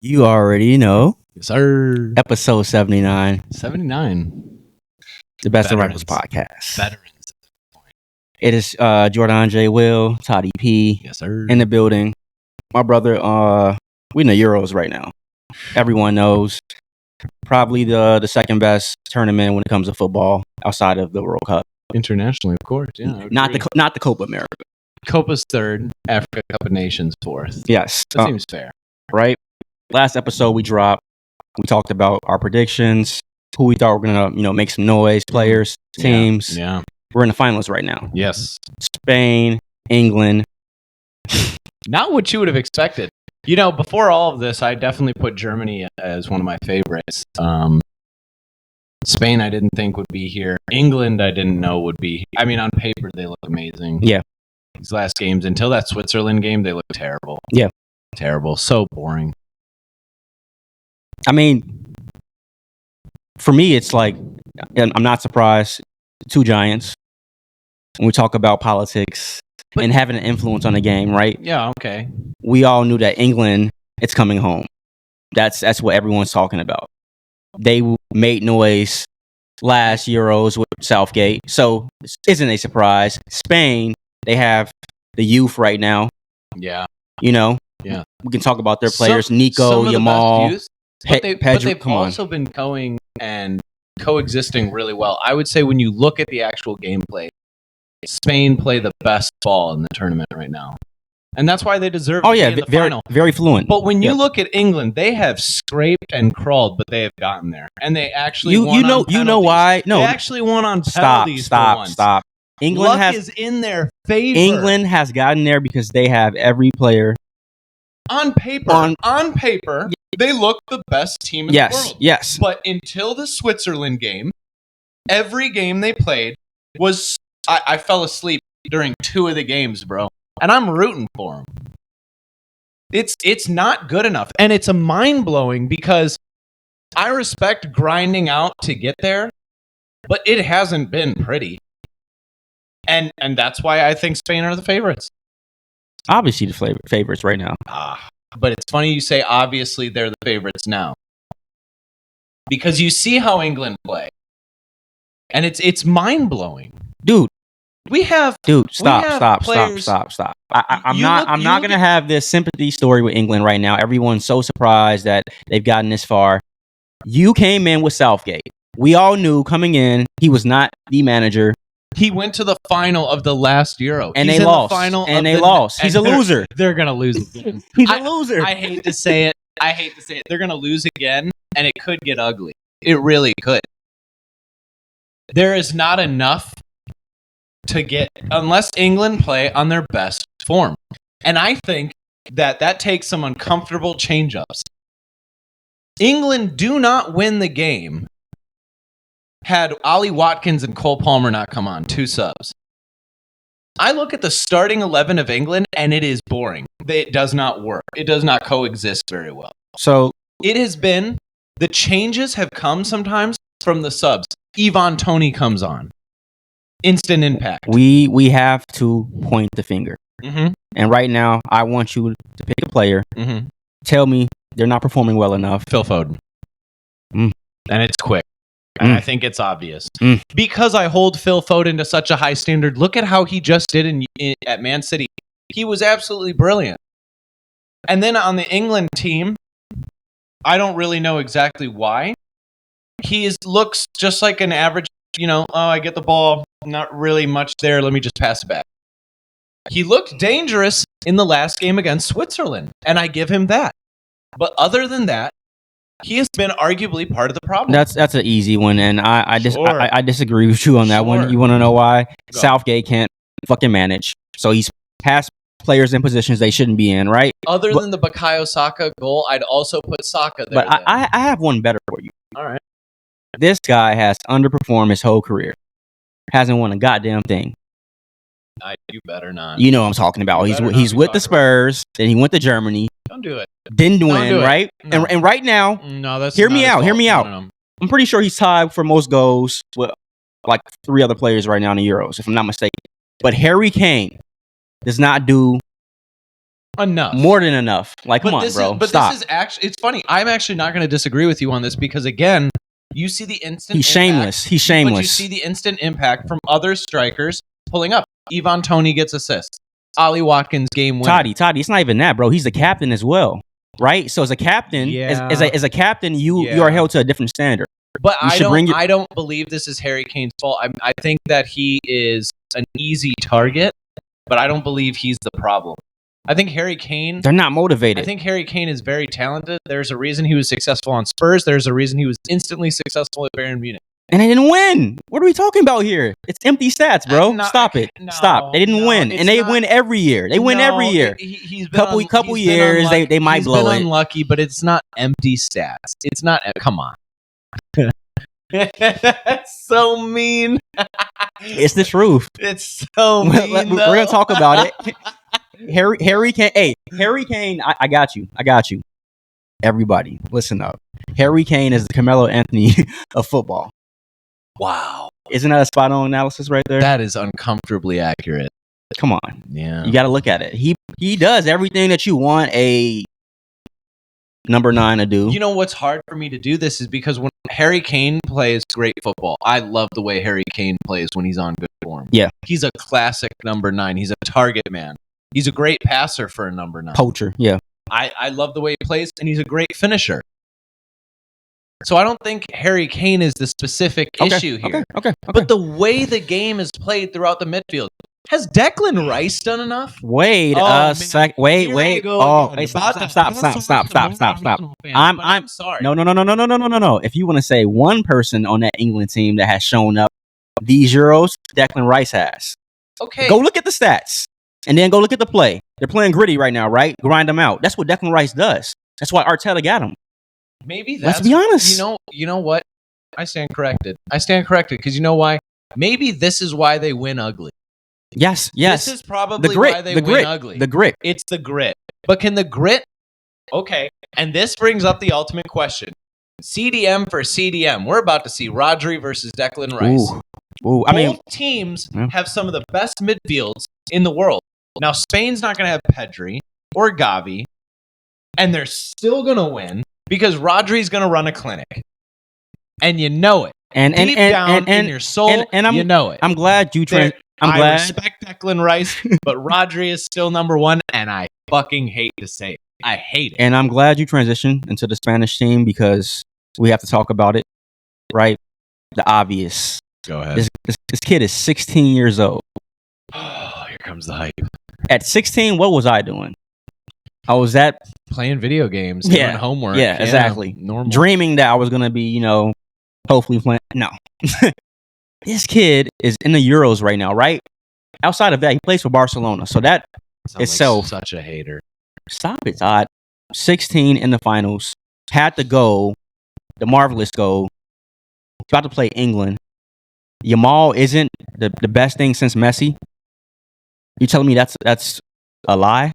You already know. Yes, sir. Episode 79, 79. the Best of Veterans. Rivals podcast. Veterans. It is Jordon J. Will, Todd EP Yes, sir. in the building. My brother, we in the Euros right now. Everyone knows. Probably the second best tournament when it comes to football outside of the World Cup. Internationally, of course. Yeah, I would Not agree. the Copa America. Copa's third, Africa Cup of Nations fourth. Yes. That seems fair. Right? Last episode we talked about our predictions, who we thought were gonna, make some noise, players, teams. Yeah. We're in the finals right now. Yes. Spain, England. Not what you would have expected. You know, before all of this, I definitely put Germany as one of my favorites. Spain, I didn't think would be here. England, I didn't know would be. I mean, on paper, they look amazing. Yeah. These last games, until that Switzerland game, they look terrible. Yeah. Terrible. So boring. I mean, for me, it's like, and I'm not surprised, two giants. When we talk about politics and having an influence on the game, right? Yeah, okay. We all knew that England, it's coming home. That's what everyone's talking about. They made noise last Euros with Southgate, so this isn't a surprise. Spain, they have the youth right now. Yeah. Yeah. We can talk about their players, Nico, Yamal, but Pedro. they've Come on. also been going and coexisting really well. I would say when you look at the actual gameplay, Spain play the best ball in the tournament right now. And that's why they deserve to be in the final. Very fluent. But when you look at England, they have scraped and crawled, but they have gotten there. And they actually won on penalties. You know why? No. They actually won on penalties for once. Stop. Luck is in their favor. England has gotten there because they have every player. On paper, they look the best team in the world. Yes. But until the Switzerland game, every game they played was... I fell asleep during 2 of the games, bro. And I'm rooting for them. It's not good enough. And it's a mind-blowing because I respect grinding out to get there, but it hasn't been pretty. And that's why I think Spain are the favorites. Obviously the favorites right now. But it's funny you say obviously they're the favorites now. Because you see how England play. And it's mind-blowing. Dude, stop. Players, I'm not gonna have this sympathy story with England right now. Everyone's so surprised that they've gotten this far. You came in with Southgate. We all knew coming in he was not the manager. He went to the final of the last Euro. And they lost. Lost. He's a loser. They're gonna lose again. He's a loser. I hate to say it. They're gonna lose again, and it could get ugly. It really could. There is not enough to get unless England play on their best form. And I think that takes some uncomfortable change-ups. England do not win the game had Ollie Watkins and Cole Palmer not come on, 2 subs. I look at the starting 11 of England and it is boring. It does not work. It does not coexist very well. So it has been, the changes have come sometimes from the subs. Ivan Toney comes on. Instant impact. We have to point the finger. Mm-hmm. And right now, I want you to pick a player. Mm-hmm. Tell me they're not performing well enough. Phil Foden. And it's quick. And I think it's obvious. Because I hold Phil Foden to such a high standard. Look at how he just did at Man City. He was absolutely brilliant. And then on the England team, I don't really know exactly why. He looks just like an average, I get the ball, not really much there, let me just pass it back. He looked dangerous in the last game against Switzerland, and I give him that. But other than that, he has been arguably part of the problem. That's an easy one, and I disagree with you on that one. You want to know why? Go. Southgate can't fucking manage, so he's passed players in positions they shouldn't be in, right? Other than the Bukayo Saka goal, I'd also put Saka there. But I have one better for you. All right. This guy has underperformed his whole career. Hasn't won a goddamn thing. You better not. You know what I'm talking about. He's with the Spurs, then he went to Germany. Don't do it. Didn't win, right? No. And right now, no, that's hear me out. No. I'm pretty sure he's tied for most goals with like 3 other players right now in the Euros, if I'm not mistaken. But Harry Kane does not do enough. More than enough. Like, come on, bro. Stop. This is actually, it's funny. I'm actually not going to disagree with you on this because, again, you see the instant He's impact. He's shameless. But you see the instant impact from other strikers pulling up. Ivan Toney gets assists. Ollie Watkins game winner. Toddy, it's not even that, bro. He's the captain as well, right? So as a captain, as a captain, you are held to a different standard. But I don't believe this is Harry Kane's fault. I think that he is an easy target, but I don't believe he's the problem. I think Harry Kane... They're not motivated. I think Harry Kane is very talented. There's a reason he was successful on Spurs. There's a reason he was instantly successful at Bayern Munich. And they didn't win. What are we talking about here? It's empty stats, bro. Stop it. Stop. They didn't win. And they win every year. They win every year. He's been couple years, they might blow it. He's been unlucky, but it's not empty stats. It's not... Come on. That's so mean. It's the truth. It's so mean. We're going to talk about it. Harry Kane. Hey, Harry Kane. I got you. Everybody, listen up. Harry Kane is the Carmelo Anthony of football. Wow. Isn't that a spot on analysis right there? That is uncomfortably accurate. Come on. Yeah. You got to look at it. He does everything that you want a number 9 to do. You know what's hard for me to do this is because when Harry Kane plays great football, I love the way Harry Kane plays when he's on good form. Yeah. He's a classic number 9. He's a target man. He's a great passer for a number 9. Poacher, yeah. I love the way he plays, and he's a great finisher. So I don't think Harry Kane is the specific issue here. Okay. But the way the game is played throughout the midfield, has Declan Rice done enough? Wait a sec. Wait. Oh, hey, stop. I'm sorry. No. If you want to say one person on that England team that has shown up these Euros, Declan Rice has. Okay. Go look at the stats. And then go look at the play. They're playing gritty right now, right? Grind them out. That's what Declan Rice does. That's why Arteta got him. Maybe that's... Let's be honest. You know what? I stand corrected because you know why? Maybe this is why they win ugly. Yes. This is probably why they win ugly. The grit. It's the grit. But can the grit... Okay. And this brings up the ultimate question. CDM for CDM. We're about to see Rodri versus Declan Rice. Ooh. Both teams have some of the best midfields in the world. Now, Spain's not going to have Pedri or Gavi, and they're still going to win because Rodri's going to run a clinic. And you know it. And deep down in your soul, you know it. I'm glad you... I respect Declan Rice, but Rodri is still number 1, and I fucking hate to say it. I hate it. And I'm glad you transitioned into the Spanish team because we have to talk about it, right? The obvious. Go ahead. This kid is 16 years old. Oh, here comes the hype. At 16, what was I doing? I was playing video games, doing homework. Yeah, exactly. Normal. Dreaming that I was going to be, hopefully playing. No. This kid is in the Euros right now, right? Outside of that, he plays for Barcelona. So that itself... Like such a hater. Stop it, Todd. 16 in the finals. Had the goal. The marvelous goal. About to play England. Yamal isn't the best thing since Messi. You telling me that's a lie?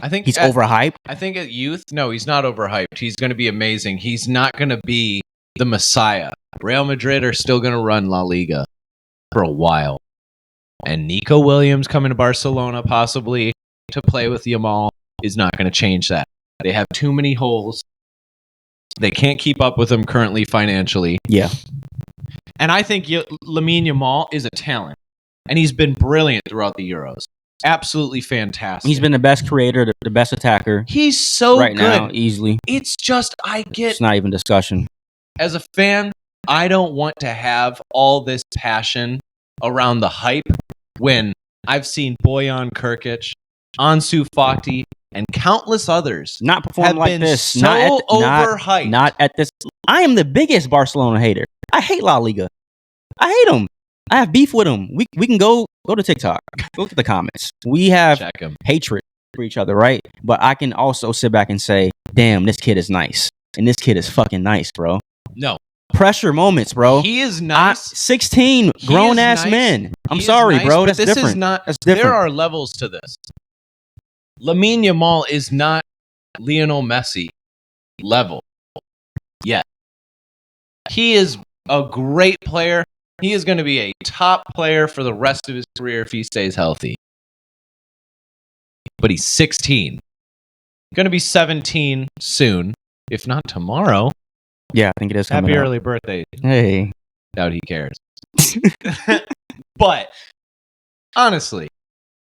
I think he's overhyped. I think at youth, no, he's not overhyped. He's going to be amazing. He's not going to be the Messiah. Real Madrid are still going to run La Liga for a while. And Nico Williams coming to Barcelona possibly to play with Yamal is not going to change that. They have too many holes. They can't keep up with him currently financially. Yeah. And I think Lamine Yamal is a talent. And he's been brilliant throughout the Euros. Absolutely fantastic. He's been the best creator, the best attacker. He's so right good. Now, easily. It's just, It's not even discussion. As a fan, I don't want to have all this passion around the hype when I've seen Bojan Krkic, Ansu Fati, and countless others not perform like this. So overhyped. Not at this. I am the biggest Barcelona hater. I hate La Liga. I hate them. I have beef with them. We can go to TikTok. Look at the comments. We have hatred for each other, right? But I can also sit back and say, damn, this kid is nice. And this kid is fucking nice, bro. No. Pressure moments, bro. He is nice. 16 grown-ass men. I'm sorry, bro. That's different. That's different. There are levels to this. Lamine Yamal is not Lionel Messi level yet. He is a great player. He is going to be a top player for the rest of his career if he stays healthy. But he's 16. Going to be 17 soon, if not tomorrow. Yeah, I think it is coming Happy up. early birthday. Hey. Doubt he cares. But honestly,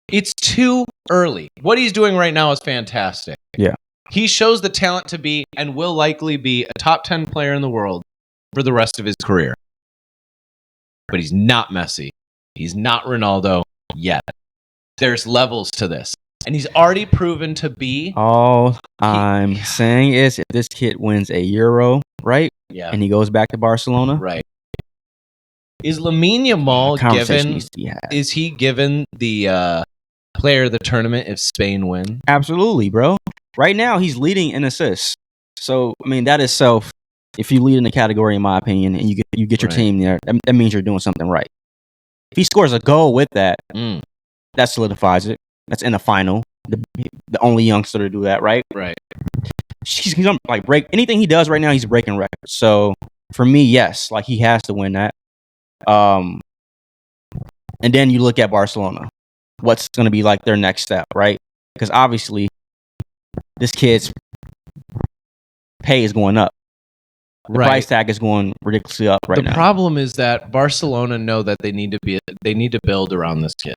it's too early. What he's doing right now is fantastic. Yeah. He shows the talent to be and will likely be a top 10 player in the world for the rest of his career. But he's not Messi. He's not Ronaldo yet. There's levels to this. And he's already proven to be. All I'm saying is if this kid wins a Euro, right? Yeah. And he goes back to Barcelona. Right. Is Lamine Yamal Conversation given? needs to be had. Is he given the player of the tournament if Spain win? Absolutely, bro. Right now, he's leading in assists. So, I mean, that itself, if you lead in the category, in my opinion, and you get your team there, that means you're doing something right. If he scores a goal with that, that solidifies it. That's in the final. The only youngster to do that, right? Right. He's gonna break anything he does right now. He's breaking records. So for me, yes, he has to win that. And then you look at Barcelona. What's going to be their next step, right? Because obviously, this kid's pay is going up. The price tag is going ridiculously up right now. The problem is that Barcelona know that they need to build around this kid.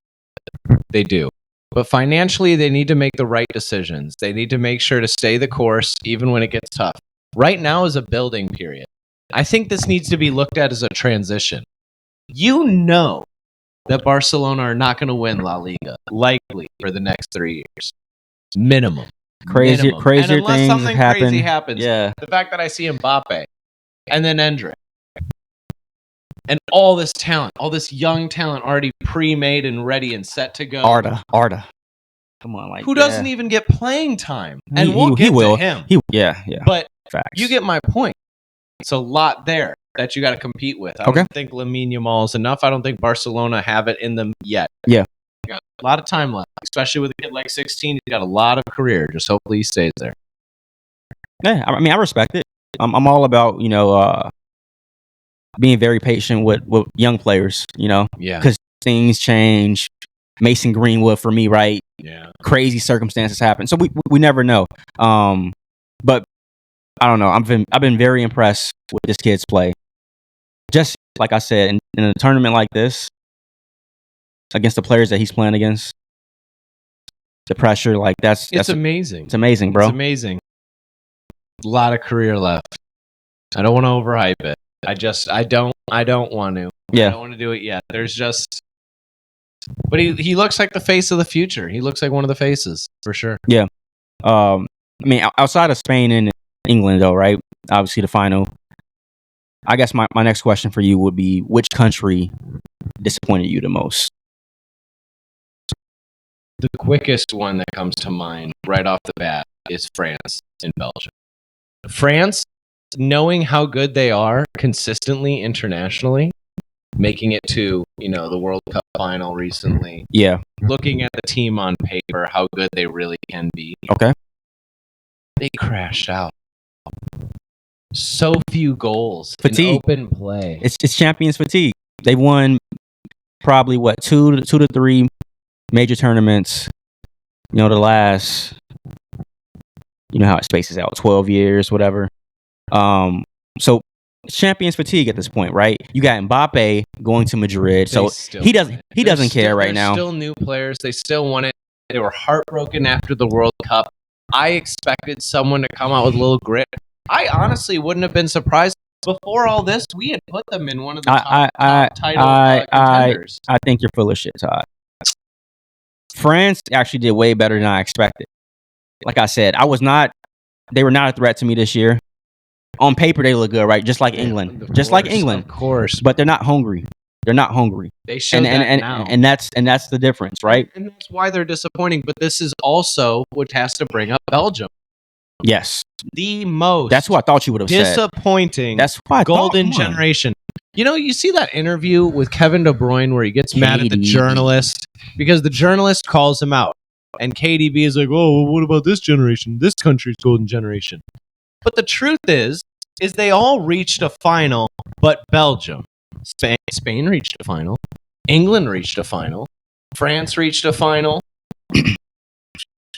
They do. But financially, they need to make the right decisions. They need to make sure to stay the course even when it gets tough. Right now is a building period. I think this needs to be looked at as a transition. You know that Barcelona are not going to win La Liga, likely, for the next 3 years. Minimum. Crazier and unless things something happen. crazy happens, yeah. The fact that I see Mbappe and then Endrick and all this talent, all this young talent already pre-made and ready and set to go. Arda. Come on, who doesn't even get playing time? And we'll get to him. Yeah. But facts. you get my point. It's a lot there that you got to compete with. I don't think Lamine Yamal is enough. I don't think Barcelona have it in them yet. Yeah. Got a lot of time left, especially with a kid like 16. He's got a lot of career. Just hopefully he stays there. Yeah, I mean, I respect it. I'm all about, being very patient with young players, Yeah. Because things change. Mason Greenwood for me, right? Yeah. Crazy circumstances happen. So we never know. But I don't know. I've been very impressed with this kid's play. Just like I said, in a tournament like this, against the players that he's playing against, the pressure, that's amazing. It's amazing, bro. It's amazing. A lot of career left. I don't want to overhype it. I don't want to. Yeah. I don't want to do it yet. There's just, but he looks like the face of the future. He looks like one of the faces for sure. Yeah. I mean, outside of Spain and England, though, right? Obviously, the final. I guess my next question for you would be, which country disappointed you the most? The quickest one that comes to mind right off the bat is France and Belgium. France, knowing how good they are consistently internationally, making it to, the World Cup final recently. Yeah. Looking at the team on paper, how good they really can be. Okay. They crashed out. So few goals. Fatigue. In open play. It's champions fatigue. They won probably two to three major tournaments. The last, how it spaces out, 12 years, whatever. So champions fatigue at this point, right? You got Mbappe going to Madrid, so he doesn't care right now. Still new players. They still won it. They were heartbroken after the World Cup. I expected someone to come out with a little grit. I honestly wouldn't have been surprised. Before all this, we had put them in one of the top title contenders. I think you're full of shit, Todd. France actually did way better than I expected. Like I said, they were not a threat to me this year. On paper, they look good, right? Just like England. Of course. But they're not hungry. They showed that now. And that's the difference, right? And that's why they're disappointing. But this is also what has to bring up Belgium. Yes. The most. That's what I thought you would have said. Disappointing. That's why golden generation. You see that interview with Kevin De Bruyne where he gets mad at the journalist because the journalist calls him out. And KDB is like, oh, well, what about this generation? This country's golden generation. But the truth is they all reached a final, but Belgium. Spain reached a final. England reached a final. France reached a final.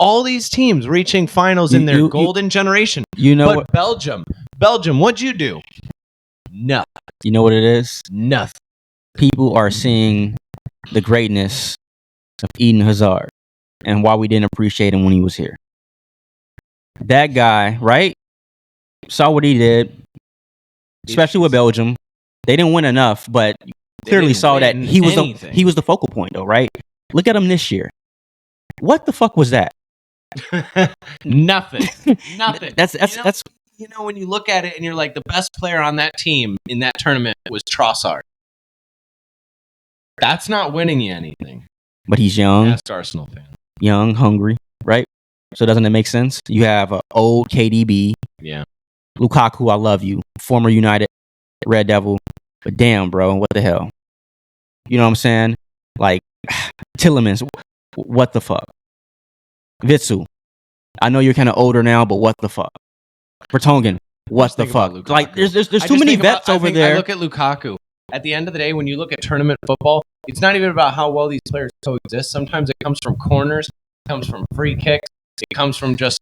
All these teams reaching finals in their golden generation. You know but what? Belgium, what'd you do? Nothing. You know what it is? Nothing. People are seeing the greatness of Eden Hazard and why we didn't appreciate him when he was here. That guy, right? Saw what he did, especially with Belgium. They didn't win enough, but clearly saw that he was the focal point, though, right? Look at him this year. What the fuck was that? Nothing. That's you know, when you look at it and you're like, the best player on that team in that tournament was Trossard. That's not winning you anything. But he's young. Ask Arsenal fan. Young, hungry, right? So doesn't it make sense? You have an old KDB. Yeah. Lukaku, I love you. Former United Red Devil. But damn, bro, what the hell? You know what I'm saying? Like, Tillemans, what the fuck? Witsel, I know you're kind of older now, but what the fuck? Vertonghen, what the fuck? Like, there's too many vets over there. I look at Lukaku. At the end of the day, when you look at tournament football, it's not even about how well these players coexist. Sometimes it comes from corners, it comes from free kicks, it comes from just,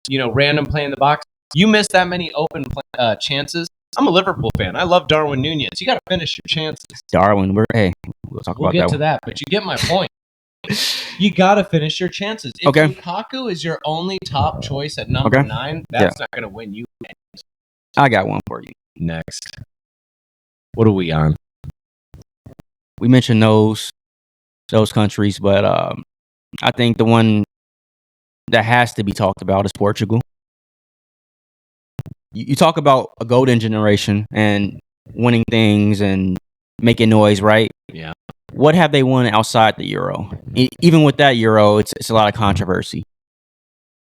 random play in the box. You miss that many open chances. I'm a Liverpool fan. I love Darwin Núñez. You got to finish your chances. Darwin, we'll talk about that. We'll get to that, but you get my point. You got to finish your chances. If Lukaku is your only top choice at number 9, that's not going to win you anything. I got one for you. Next. What are we on? We mentioned those countries, but I think the one that has to be talked about is Portugal. You talk about a golden generation and winning things and making noise, right? Yeah. What have they won outside the Euro? Even with that Euro, it's a lot of controversy.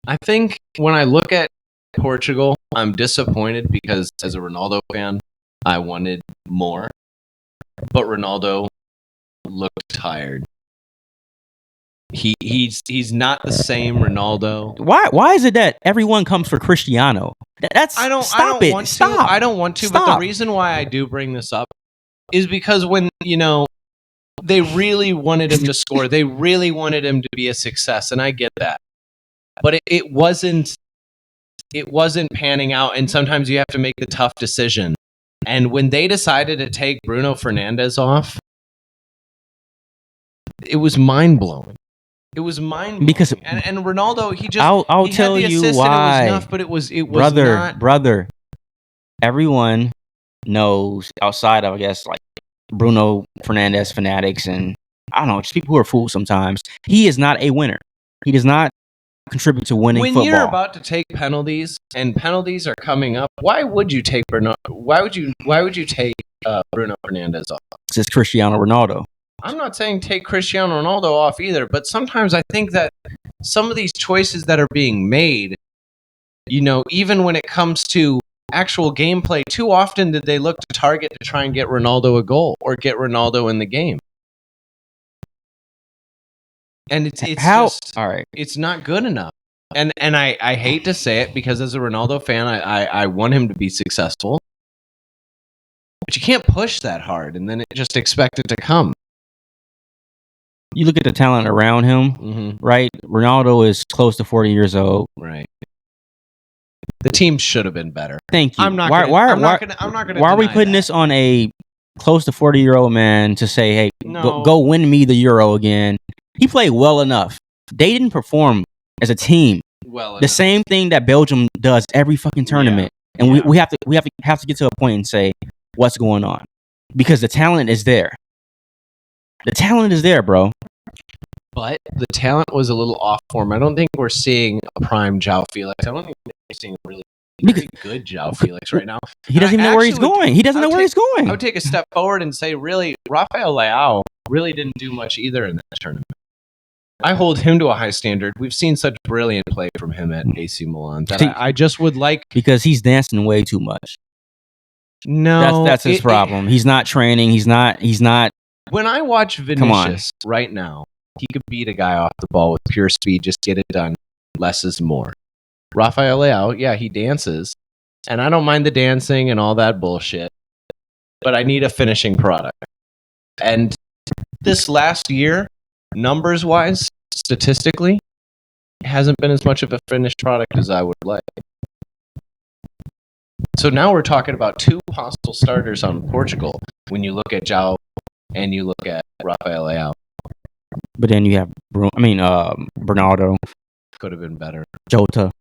I think when I look at Portugal, I'm disappointed because as a Ronaldo fan, I wanted more. But Ronaldo looked tired. He's not the same Ronaldo. Why is it that everyone comes for Cristiano? I don't want to, but the reason why I do bring this up is because when, they really wanted him to score. They really wanted him to be a success, and I get that. But it wasn't panning out, and sometimes you have to make the tough decision. And when they decided to take Bruno Fernandes off, it was mind-blowing. It was mind-blowing. Because and Ronaldo, he just I'll tell you why. It was enough, but it was not. Brother, everyone knows outside of, I guess, like Bruno Fernandes fanatics and I don't know, just people who are fools sometimes. He is not a winner. He does not contribute to winning football. When you're about to take penalties and penalties are coming up, why would you take Bruno? Why would you take Bruno Fernandes off? It's Cristiano Ronaldo. I'm not saying take Cristiano Ronaldo off either, but sometimes I think that some of these choices that are being made, even when it comes to actual gameplay, too often did they look to target to try and get Ronaldo a goal or get Ronaldo in the game. And it's not good enough. And I hate to say it because as a Ronaldo fan, I want him to be successful. But you can't push that hard and then just expect it to come. You look at the talent around him, right? Ronaldo is close to 40 years old. Right. The team should have been better. Thank you. Why are we putting this on a close to 40-year-old man to say, hey, go win me the Euro again? He played well enough. They didn't perform as a team. The same thing that Belgium does every fucking tournament. Yeah. And we have to get to a point and say what's going on. Because the talent is there. The talent is there, bro. But the talent was a little off form. I don't think we're seeing a prime João Felix. I don't think we're seeing a really good João Felix right now. He doesn't even know where he's going. He doesn't know where he's going. I would take a step forward and say, really, Rafael Leão really didn't do much either in that tournament. I hold him to a high standard. We've seen such brilliant play from him at AC Milan that I just would like... Because he's dancing way too much. No. That's his problem. He's not training. He's not... When I watch Vinicius right now, he could beat a guy off the ball with pure speed, just get it done. Less is more. Rafael Leão, he dances. And I don't mind the dancing and all that bullshit. But I need a finishing product. And this last year, numbers-wise, statistically, hasn't been as much of a finished product as I would like. So now we're talking about 2 possible starters on Portugal when you look at João and you look at Rafael Leao. But then you have Bernardo. Could have been better. Jota.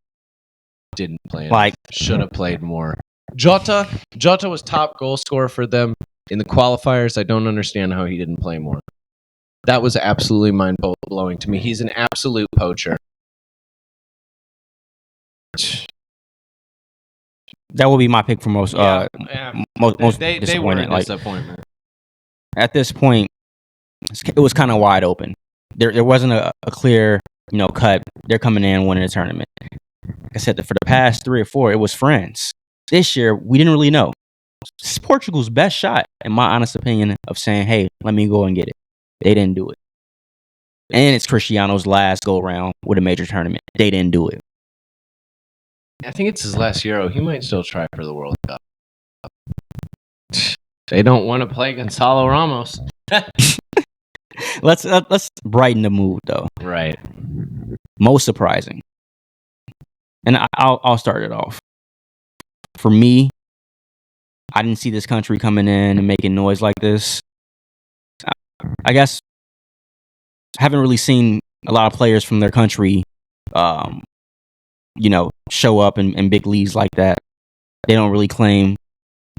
Didn't play enough. Should have played more. Jota was top goal scorer for them in the qualifiers. I don't understand how he didn't play more. That was absolutely mind-blowing to me. He's an absolute poacher. That will be my pick for most most they disappointing. were a disappointment. At this point, it was kind of wide open. There wasn't a clear, cut. They're coming in and winning the tournament. Like I said, for the past 3 or 4, it was friends. This year, we didn't really know. This is Portugal's best shot, in my honest opinion, of saying, hey, let me go and get it. They didn't do it. And it's Cristiano's last go-round with a major tournament. They didn't do it. I think it's his last Euro. He might still try for the World Cup. They don't want to play Gonzalo Ramos. Let's brighten the mood, though. Right. Most surprising. And I'll start it off. For me, I didn't see this country coming in and making noise like this. I guess I haven't really seen a lot of players from their country, show up in big leagues like that. They don't really claim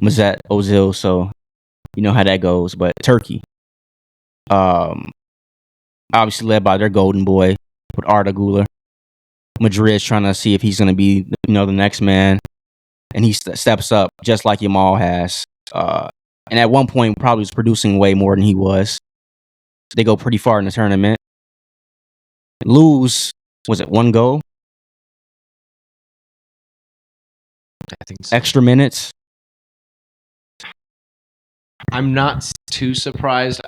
Mesut Ozil, so you know how that goes. But Turkey, obviously led by their golden boy with Arda Güler. Madrid's trying to see if he's going to be, the next man, and he steps up just like Yamal has. And at one point, probably was producing way more than he was. They go pretty far in the tournament. Lose, was it 1 goal? I think so. Extra minutes. I'm not too surprised.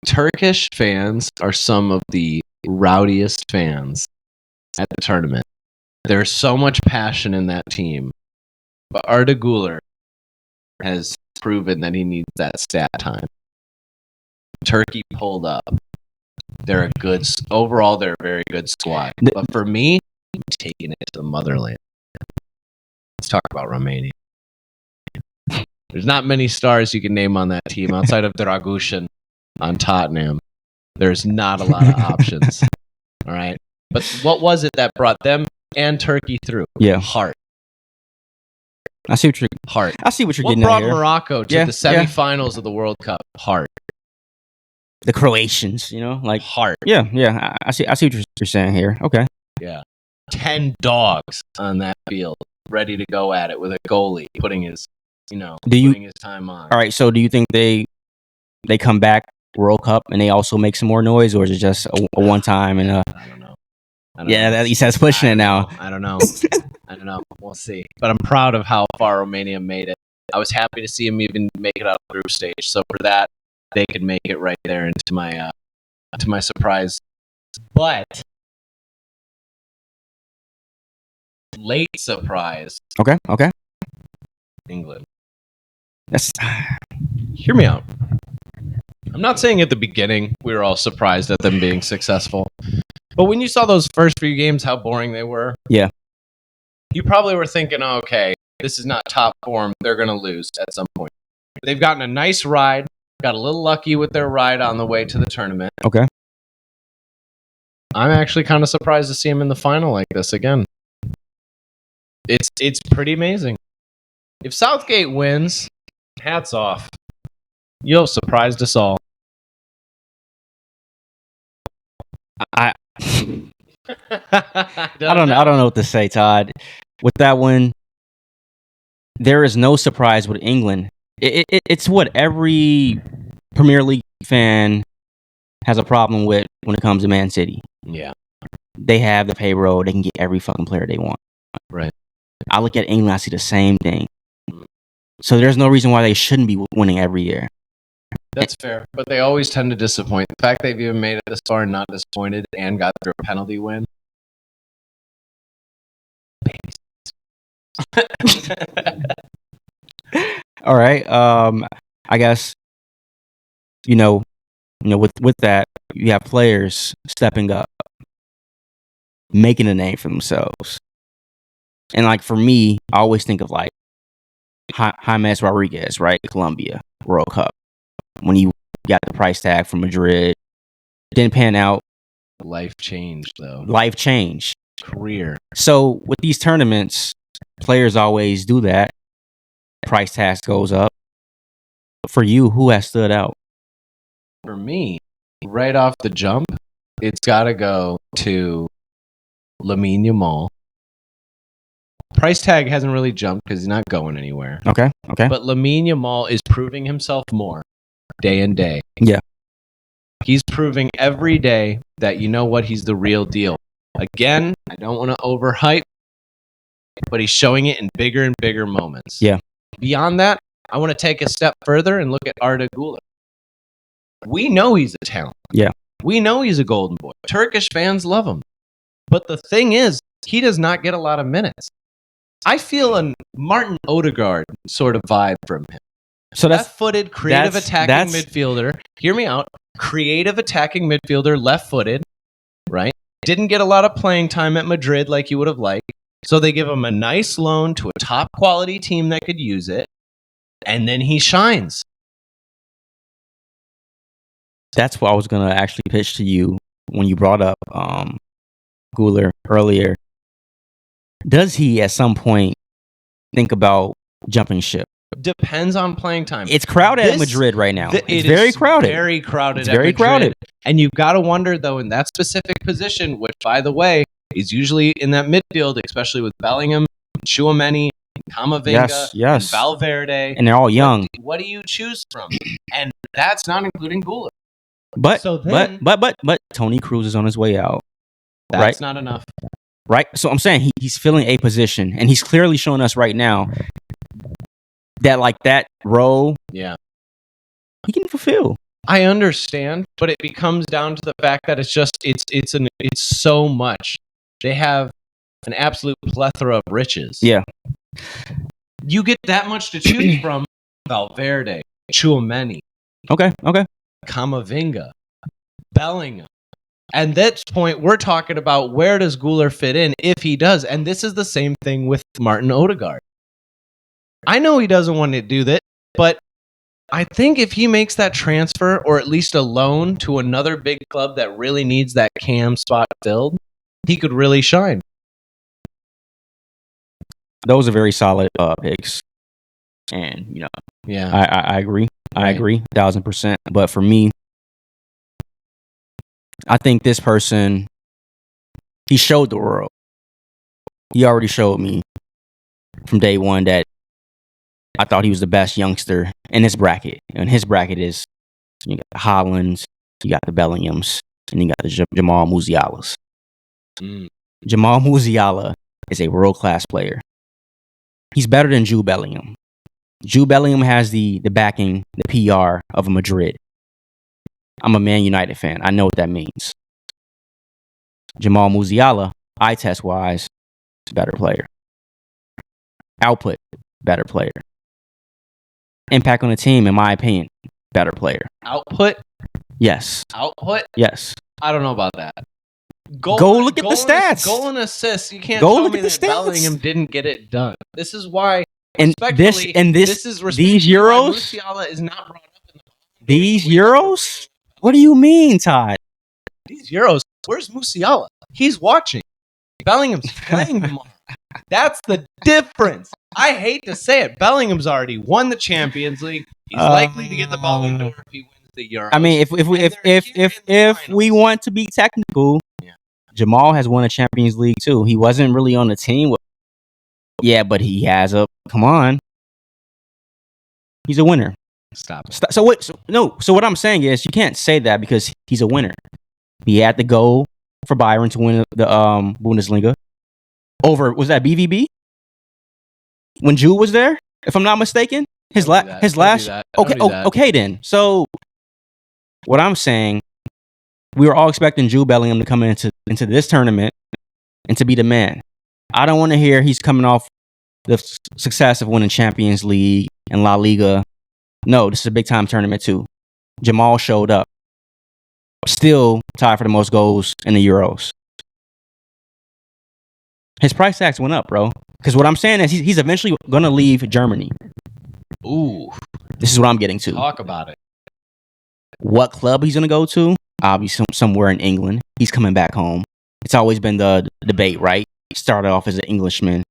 Turkish fans are some of the rowdiest fans at the tournament. There's so much passion in that team. But Arda Güler has proven that he needs that stat time. Turkey pulled up. They're overall they're a very good squad. But for me, I'm taking it to the motherland. Let's talk about Romania. There's not many stars you can name on that team outside of Dragushin on Tottenham. There's not a lot of options. All right. But what was it that brought them and Turkey through? Yeah. Heart. I see what you're getting at brought here. Morocco to the semifinals of the World Cup? Heart. The Croatians, heart. Yeah. I see what you're saying here. Okay. Yeah. 10 dogs on that field, ready to go at it with a goalie putting his time on. All right. So, do you think they come back World Cup and they also make some more noise, or is it just a one time? And I don't know. He says pushing it now. I don't know. We'll see. But I'm proud of how far Romania made it. I was happy to see them even make it out of the group stage. So for that, they could make it right there into my surprise. But late surprise. Okay. England. Hear me out. I'm not saying at the beginning we were all surprised at them being successful. But when you saw those first few games, how boring they were. Yeah. You probably were thinking, oh, okay, this is not top form. They're going to lose at some point. They've gotten a nice ride. Got a little lucky with their ride on the way to the tournament. Okay. I'm actually kind of surprised to see them in the final like this again. It's pretty amazing. If Southgate wins, hats off. You'll surprised us all. I don't know what to say, Todd. With that one, there is no surprise with England. It's what every Premier League fan has a problem with when it comes to Man City. Yeah. They have the payroll. They can get every fucking player they want. Right. I look at England, I see the same thing. So there's no reason why they shouldn't be winning every year. That's fair, but they always tend to disappoint. The fact they've even made it this far and not disappointed and got through a penalty win. All right. I guess with that, you have players stepping up. making a name for themselves. And like for me, I always think of like James Rodriguez, right? Colombia World Cup. When he got the price tag from Madrid, didn't pan out. Life changed, though. Life changed. Career. So with these tournaments, players always do that. Price tag goes up. For you, who has stood out? For me, right off the jump, it's got to go to Lamine Yamal. Price tag hasn't really jumped because he's not going anywhere. Okay. But Lamine Yamal is proving himself more day and day. Yeah. He's proving every day that, you know what, he's the real deal. Again, I don't want to overhype, but he's showing it in bigger and bigger moments. Yeah. Beyond that, I want to take a step further and look at Arda Güler. We know he's a talent. Yeah. We know he's a golden boy. Turkish fans love him. But the thing is, he does not get a lot of minutes. I feel a Martin Odegaard sort of vibe from him. So that's left-footed, creative attacking midfielder. Hear me out. Creative attacking midfielder, left-footed, right? Didn't get a lot of playing time at Madrid like you would have liked. So they give him a nice loan to a top-quality team that could use it. And then he shines. That's what I was going to actually pitch to you when you brought up Güler earlier. Does he at some point think about jumping ship? Depends on playing time. It's crowded at Madrid right now. It's very crowded. Very crowded. It's very crowded. And you've got to wonder, though, in that specific position, which, by the way, is usually in that midfield, especially with Bellingham, Tchouaméni, Camavinga, and Valverde. And they're all young. What do you choose from? And that's not including Güler. But Toni Kroos is on his way out. That's not enough. Right? So I'm saying he's filling a position, and he's clearly showing us right now that like that role, yeah, he can fulfill. I understand, but it becomes down to the fact that it's so much. They have an absolute plethora of riches. Yeah. You get that much to choose from. Valverde, Tchouaméni. Okay. Camavinga, Bellingham. And at this point, we're talking about where does Güler fit in if he does. And this is the same thing with Martin Odegaard. I know he doesn't want to do that, but I think if he makes that transfer or at least a loan to another big club that really needs that cam spot filled, he could really shine. Those are very solid picks. And, yeah, I agree. I agree 1,000%. But for me, I think this person, he showed the world. He already showed me from day one that I thought he was the best youngster in his bracket. And his bracket is, you got the Haalands, you got the Bellinghams, and you got the Jamal Musialas. Jamal Musiala is a world-class player. He's better than Jude Bellingham. Jude Bellingham has the backing, the PR of Madrid. I'm a Man United fan. I know what that means. Jamal Musiala, eye test wise, better player. Output, better player. Impact on the team, in my opinion, better player. Output? Yes. Output? Yes. I don't know about that. Go look at the stats. Goal and assists. You can't tell me that Bellingham didn't get it done. This is why. And this is these Euros. Musiala is not brought up in these Euros. What do you mean, Todd? These Euros. Where's Musiala? He's watching. Bellingham's playing tomorrow. That's the difference. I hate to say it. Bellingham's already won the Champions League. He's likely to get the Ballon d'Or if he wins the Euros. I mean, if we want to be technical, Jamal has won a Champions League too. He wasn't really on the team. But he has a. Come on, he's a winner. Stop. So what I'm saying is, you can't say that because he's a winner. He had to go for Bayern to win the Bundesliga. Was that BVB? When Jude was there, if I'm not mistaken, his last. Okay then. So what I'm saying, we were all expecting Jude Bellingham to come into this tournament and to be the man. I don't want to hear he's coming off the success of winning Champions League and La Liga. No, this is a big time tournament too. Jamal showed up. Still tied for the most goals in the Euros. His price tags went up, bro. Because what I'm saying is he's eventually going to leave Germany. Ooh. This is what I'm getting to. Talk about it. What club he's going to go to? Obviously, somewhere in England. He's coming back home. It's always been the debate, right? Started off as an Englishman.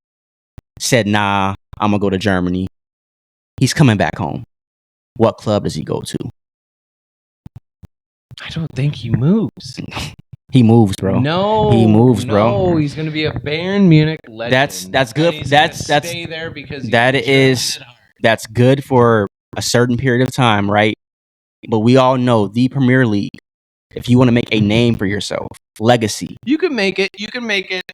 Said, nah, I'm going to go to Germany. He's coming back home. What club does he go to? I don't think he moves. He moves, bro. No, he moves, bro. No, he's going to be a Bayern Munich legend. That's good. He's that's stay there because that's good for a certain period of time, right? But we all know the Premier League. If you want to make a name for yourself, legacy. You can make it. You can make it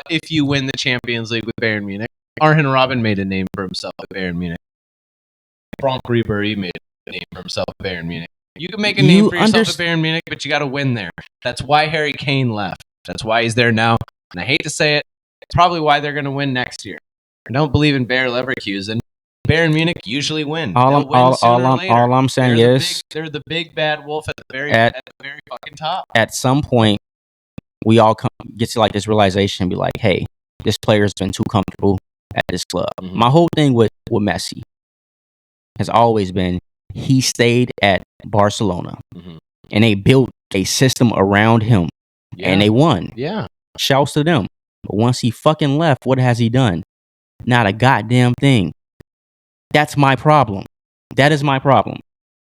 if you win the Champions League with Bayern Munich. Arjen Robben made a name for himself at Bayern Munich. Franck Ribéry made a name for himself at Bayern Munich. You can make a name for yourself at Bayern Munich, but you got to win there. That's why Harry Kane left. That's why he's there now. And I hate to say it, it's probably why they're going to win next year. I don't believe in Bayer Leverkusen. Bayern Munich usually win. All I'm saying is they're the big bad wolf at the very fucking top. At some point, we all get to like this realization and be like, hey, this player's been too comfortable at this club. Mm-hmm. My whole thing with Messi has always been he stayed at Barcelona, mm-hmm. and they built a system around him, and they won. Yeah. Shouts to them. But once he fucking left, what has he done? Not a goddamn thing. That's my problem. That is my problem.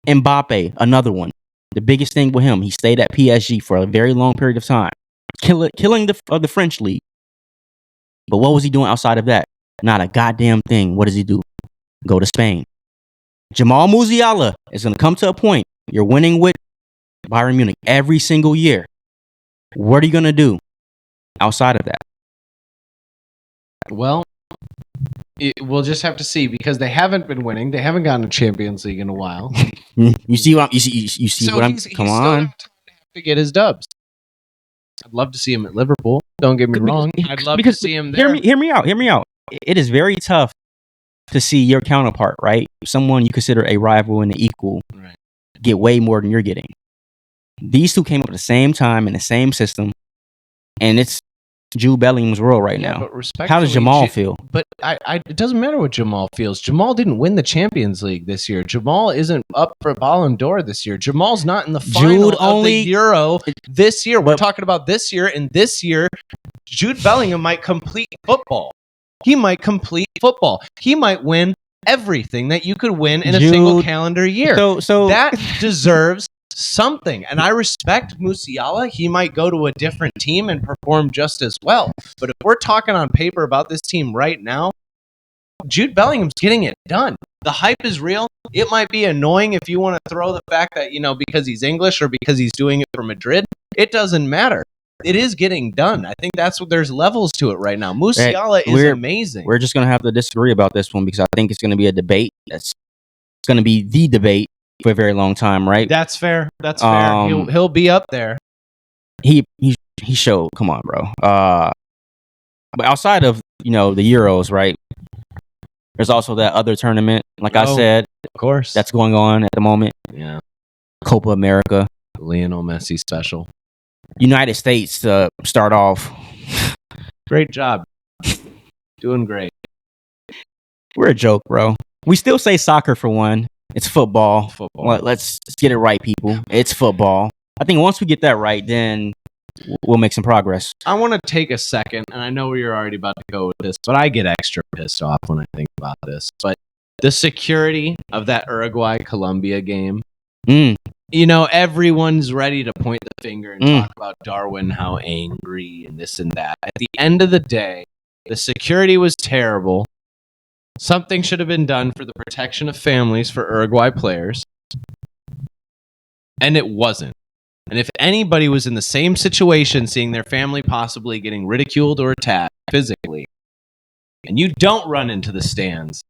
Mbappe, another one. The biggest thing with him, he stayed at PSG for a very long period of time, killing the French league. But what was he doing outside of that? Not a goddamn thing. What does he do? Go to Spain. Jamal Musiala is going to come to a point. You're winning with Bayern Munich every single year. What are you going to do outside of that? Well, we'll just have to see because they haven't been winning. They haven't gotten a Champions League in a while. You see what I'm come on. Have to get his dubs. I'd love to see him at Liverpool. Don't get me wrong. I'd love to see him there. Hear me out. It is very tough to see your counterpart, right? Someone you consider a rival and an equal, right, get way more than you're getting. These two came up at the same time in the same system, and it's Jude Bellingham's world right now. How does Jamal feel? But it doesn't matter what Jamal feels. Jamal didn't win the Champions League this year. Jamal isn't up for Ballon d'Or this year. Jamal's not in the final of the Euro this year. We're talking about this year, and this year, Jude Bellingham might complete football. He might complete football. He might win everything that you could win in a single calendar year. So that deserves something. And I respect Musiala. He might go to a different team and perform just as well. But if we're talking on paper about this team right now, Jude Bellingham's getting it done. The hype is real. It might be annoying if you want to throw the fact that, because he's English or because he's doing it for Madrid. It doesn't matter. It is getting done. I think that's what there's levels to it right now. Musiala is amazing. We're just going to have to disagree about this one because I think it's going to be a debate. It's going to be the debate for a very long time, right? That's fair. That's fair. He'll be up there. He showed. Come on, bro. But outside of the Euros, right? There's also that other tournament, like I said, of course, that's going on at the moment. Yeah, Copa America, Lionel Messi special. United States to start off. Great job. Doing great. We're a joke, bro. We still say soccer for one. It's football. Let's get it right, people. It's football. I think once we get that right, then we'll make some progress. I want to take a second, and I know you're already about to go with this, but I get extra pissed off when I think about this. But the security of that Uruguay-Colombia game, everyone's ready to point the finger and talk about Darwin, how angry, and this and that. At the end of the day, the security was terrible. Something should have been done for the protection of families for Uruguay players. And it wasn't. And if anybody was in the same situation, seeing their family possibly getting ridiculed or attacked physically, and you don't run into the stands,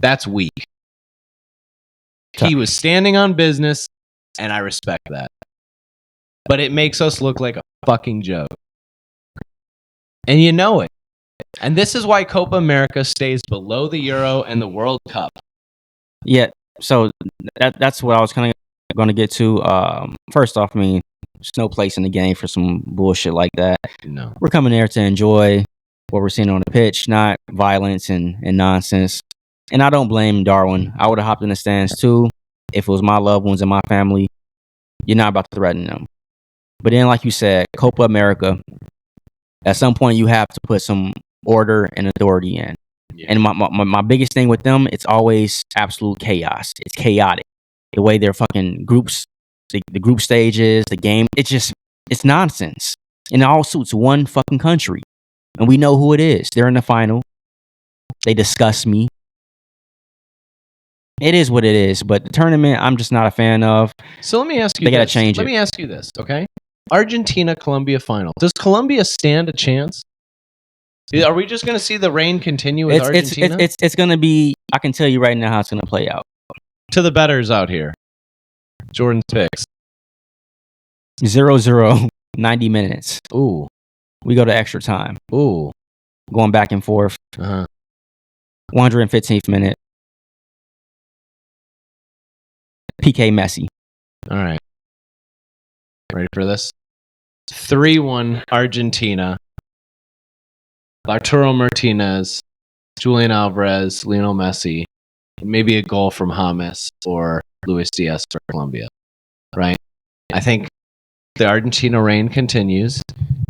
that's weak. He was standing on business, and I respect that. But it makes us look like a fucking joke. And you know it. And this is why Copa America stays below the Euro and the World Cup. Yeah, so that's what I was kind of going to get to. First off, there's no place in the game for some bullshit like that. No. We're coming there to enjoy what we're seeing on the pitch, not violence and nonsense. And I don't blame Darwin. I would have hopped in the stands too if it was my loved ones and my family. You're not about to threaten them. But then, like you said, Copa America, at some point you have to put some order and authority in. Yeah. And my biggest thing with them, it's always absolute chaos. It's chaotic. The way their fucking groups, the group stages, the game, it's nonsense. And it all suits one fucking country. And we know who it is. They're in the final. They disgust me. It is what it is. But the tournament, I'm just not a fan of. So let me ask you They got to change it. Let me ask you this, okay? Argentina, Colombia final. Does Colombia stand a chance? Are we just going to see the reign continue with Argentina? It's going to be, I can tell you right now how it's going to play out. To the bettors out here. Jordan's picks. 0-0, 90 minutes. Ooh. We go to extra time. Ooh. Going back and forth. 115th minute. PK Messi. All right. Ready for this? 3-1 Argentina. Arturo Martinez, Julian Alvarez, Lionel Messi. Maybe a goal from James or Luis Diaz for Colombia. Right? I think the Argentina reign continues.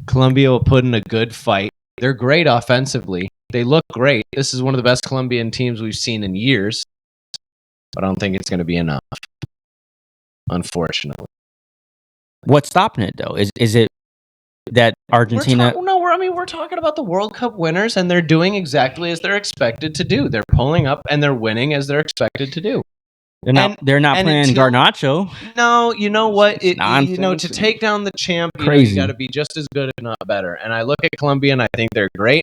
Colombia will put in a good fight. They're great offensively. They look great. This is one of the best Colombian teams we've seen in years. But I don't think it's going to be enough. Unfortunately. What's stopping it though? Is it that Argentina? We're talking about the World Cup winners, and they're doing exactly as they're expected to do. They're pulling up and they're winning as they're expected to do. They're not playing Garnacho. No, you know what? To take down the champ, you got to be just as good, if not better. And I look at Colombia and I think they're great.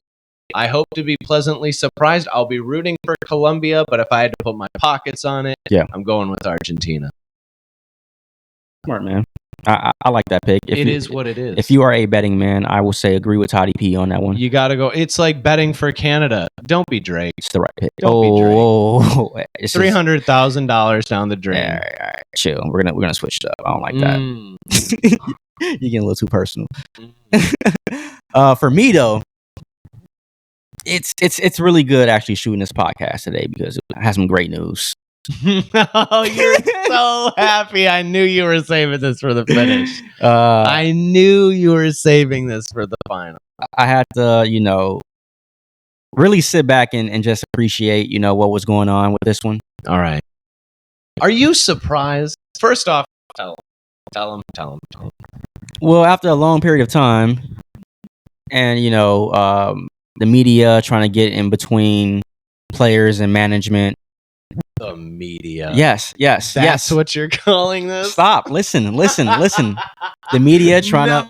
I hope to be pleasantly surprised. I'll be rooting for Colombia, but if I had to put my pockets on it, I'm going with Argentina. Smart, man. I like that pick. It is what it is. If you are a betting man, I will say agree with Toddy P on that one. You got to go. It's like betting for Canada. Don't be Drake. It's the right pick. Don't be Drake. $300,000 down the drain. All right. Chill. We're gonna switch it up. I don't like that. You're getting a little too personal. For me though, it's really good actually shooting this podcast today because it has some great news. Oh, you're so happy. I knew you were saving this for the finish. I knew you were saving this for the final. I had to, really sit back and just appreciate, what was going on with this one. All right. Are you surprised? First off, tell him. Well, after a long period of time and, the media trying to get in between players and management. The media. Yes. That's what you're calling this? Stop. Listen. The media trying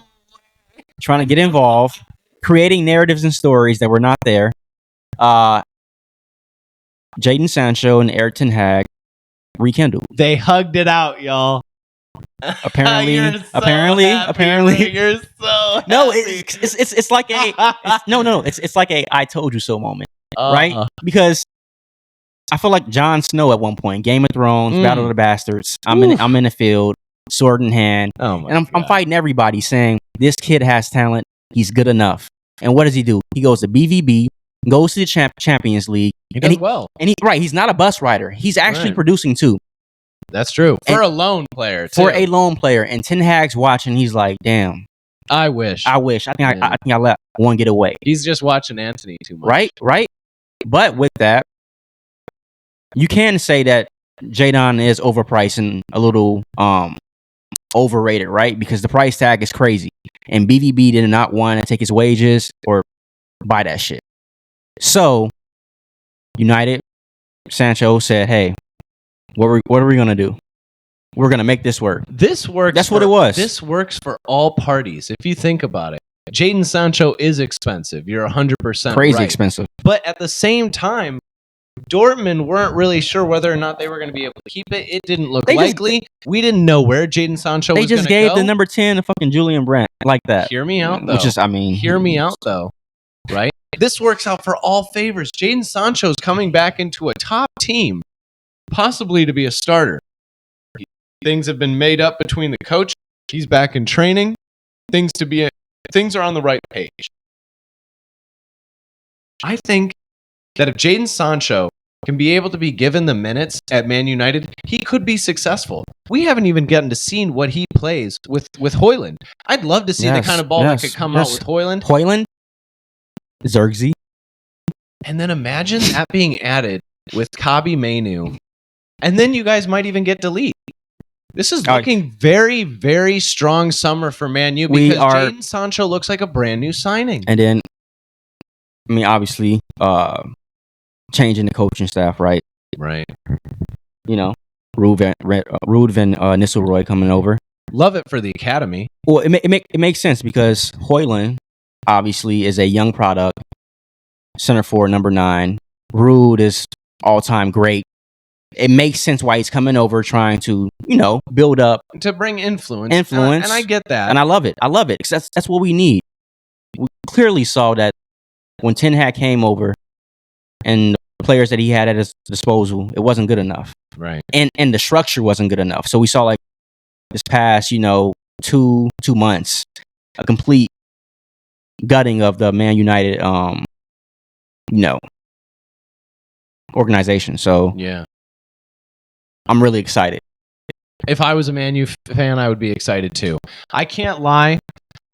to get involved, creating narratives and stories that were not there. Jadon Sancho and Erik ten Hag rekindled. They hugged it out, y'all. Apparently. You're so No, it's like it's like a I told you so moment, right? Because I feel like Jon Snow at one point, Game of Thrones, Battle of the Bastards. I'm in the field, sword in hand, and I'm fighting everybody, saying this kid has talent. He's good enough. And what does he do? He goes to BVB, goes to the Champions League. He does well. And he's not a bus rider. He's actually producing too. That's true. For a lone player, too. For a lone player, and Ten Hag's watching. He's like, damn. I wish. I think I let one get away. He's just watching Anthony too much. Right. But with that, you can say that Jadon is overpriced and a little overrated, right? Because the price tag is crazy, and BVB did not want to take his wages or buy that shit. So, United, Sancho said, "Hey, what are we gonna do? We're gonna make this work." This works. That's what it was. This works for all parties. If you think about it, Jadon Sancho is expensive. You're 100% crazy right. expensive. But at the same time, Dortmund weren't really sure whether or not they were going to be able to keep it. It didn't look likely. We didn't know where Jadon Sancho was going to go. They just gave the number 10 to fucking Julian Brandt like that. Hear me out, though. Hear me out, though. Right? This works out for all favors. Jadon Sancho's coming back into a top team, possibly to be a starter. Things have been made up between the coach. He's back in training. Things are on the right page. I think that if Jadon Sancho can be able to be given the minutes at Man United, he could be successful. We haven't even gotten to see what he plays with Højlund. I'd love to see the kind of ball that could come out with Højlund. Højlund, Zirkzee. And then imagine that being added with Kabi Mainu. And then you guys might even get Delete. This is looking very, very strong summer for Man U because Jadon Sancho looks like a brand new signing. And then, I mean, obviously, changing the coaching staff, right? Right. You know, Ruud van Nistelrooy coming over. Love it for the academy. Well, it makes sense because Højlund obviously is a young product, center forward, number 9. Ruud is all-time great. It makes sense why he's coming over, trying to, build up. To bring influence. And I get that. And I love it. Because that's what we need. We clearly saw that when Ten Hag came over and the players that he had at his disposal, it wasn't good enough. Right. And the structure wasn't good enough. So we saw like this past, 2 months, a complete gutting of the Man United, organization. So yeah. I'm really excited. If I was a Man U fan, I would be excited too. I can't lie.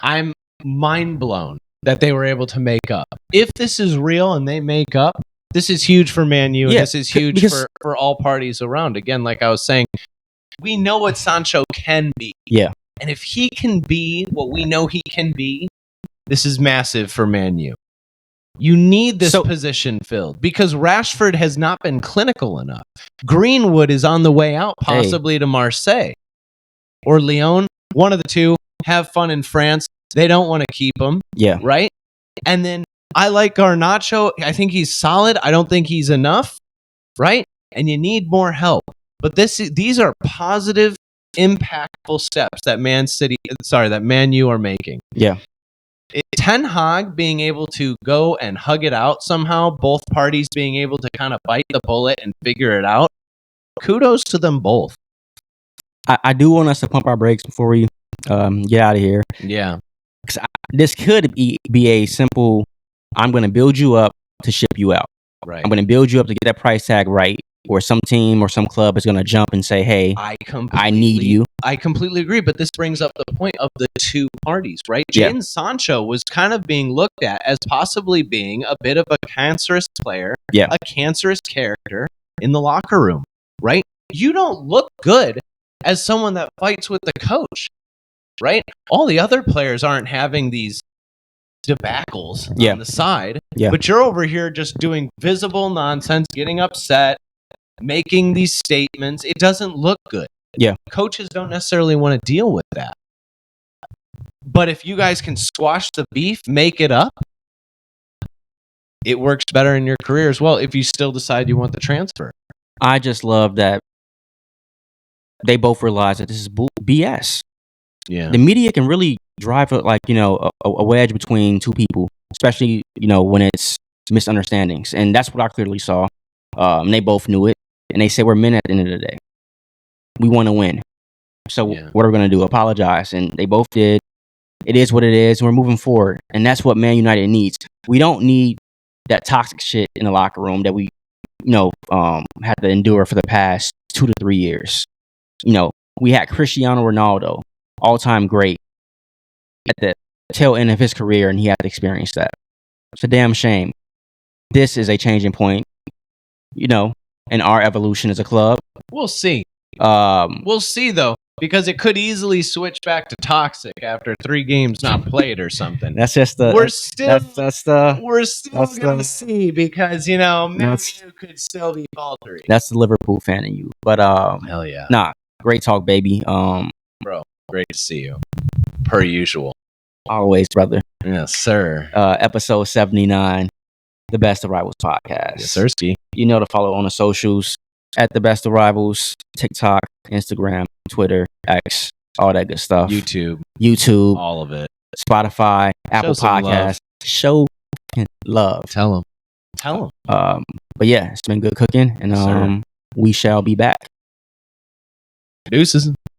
I'm mind blown that they were able to make up. If this is real and they make up, this is huge for Man U. And this is huge for all parties around. Again, like I was saying, we know what Sancho can be. Yeah. And if he can be what we know he can be, this is massive for Man U. You need this position filled because Rashford has not been clinical enough. Greenwood is on the way out, possibly to Marseille or Lyon. One of the two. Have fun in France. They don't want to keep him. Yeah. Right? And then I like Garnacho. I think he's solid. I don't think he's enough. Right? And you need more help. But these are positive, impactful steps that Man U are making. Yeah. Ten Hag being able to go and hug it out somehow, both parties being able to kind of bite the bullet and figure it out. Kudos to them both. I do want us to pump our brakes before we get out of here. Yeah. This could be a simple, I'm going to build you up to ship you out. Right. I'm going to build you up to get that price tag right, or some team or some club is going to jump and say, hey, I need you. I completely agree, but this brings up the point of the two parties, right? Jadon Sancho was kind of being looked at as possibly being a bit of a cancerous player, a cancerous character in the locker room, right? You don't look good as someone that fights with the coach, right? All the other players aren't having these debacles on the side, but you're over here just doing visible nonsense, getting upset, making these statements. It doesn't look good. Yeah. Coaches don't necessarily want to deal with that. But if you guys can squash the beef, make it up, it works better in your career as well if you still decide you want the transfer. I just love that they both realize that this is BS. Yeah. The media can really drive a wedge between two people, especially, when it's misunderstandings. And that's what I clearly saw. And they both knew it. And they said, we're men at the end of the day. We want to win. So what are we going to do? Apologize. And they both did. It is what it is. We're moving forward. And that's what Man United needs. We don't need that toxic shit in the locker room that we, had to endure for the past 2 to 3 years. We had Cristiano Ronaldo, all-time great, at the tail end of his career, and he had to experience that. It's a damn shame. This is a changing point, in our evolution as a club. We'll see. We'll see, though, because it could easily switch back to toxic after 3 games not played or something. That's just the... We're still going to see because, Man U could still be faltering. That's the Liverpool fan in you. But, hell yeah. Nah, great talk, baby. Bro, great to see you. Per usual. Always, brother. Yes, sir. Episode 79, The Best of Rivals podcast. Yes, sir. To follow on the socials at The Best of Rivals, TikTok, Instagram, Twitter, X, all that good stuff. YouTube, all of it. Spotify, Apple Podcasts. Show love. Tell them. But yeah, it's been good cooking, and we shall be back. Deuces.